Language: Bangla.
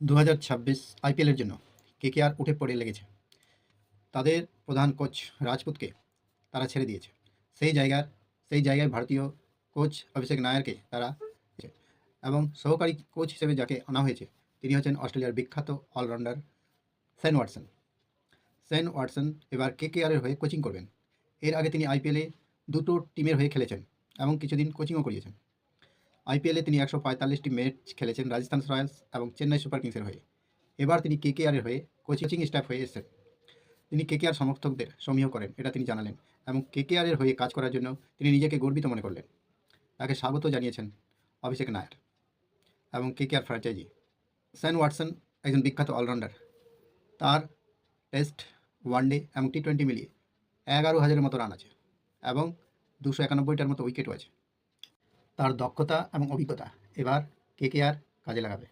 2026 আইপিএলের জন্য কেকেআর উঠে পড়ে লেগেছে। তাদের প্রধান কোচ রাজপুতকে তারা ছেড়ে দিয়েছে। সেই জায়গায় ভারতীয় কোচ অভিষেক নায়ারকে তারা এবং সহকারী কোচ হিসেবে যাকে আনা হয়েছে তিনি হচ্ছেন অস্ট্রেলিয়ার বিখ্যাত allrounder Shane Watson. Shane Watson এবার কেকেআরের হয়ে কোচিং করবেন। এর আগে তিনি আইপিএলে দুটো টিমের হয়ে খেলেছেন এবং কিছুদিন কোচিংও করিয়েছেন। আইপিএলে তিনি 145টি ম্যাচ খেলেছেন রাজস্থান রয়্যালস এবং চেন্নাই সুপার কিংসের হয়ে। এবার তিনি কেকেআরের হয়ে কোচিং স্টাফ হয়ে এসেছেন। তিনি কেকেআর সমর্থকদের সমীহ করেন, এটা তিনি জানালেন এবং কেকেআরের হয়ে কাজ করার জন্য তিনি নিজেকে গর্বিত মনে করলেন। তাকে স্বাগত জানিয়েছেন অভিষেক নায়ার এবং কেকেআর ফ্র্যাঞ্চাইজি। শেন ওয়াটসন একজন বিখ্যাত অলরাউন্ডার। তার টেস্ট, ওয়ানডে এবং টি-20 মিলিয়ে 11,000-এর মতো রান আছে এবং 291টার মতো উইকেটও আছে। তার দক্ষতা এবং অভিজ্ঞতা এবার কেকেআর কাজে লাগাবে।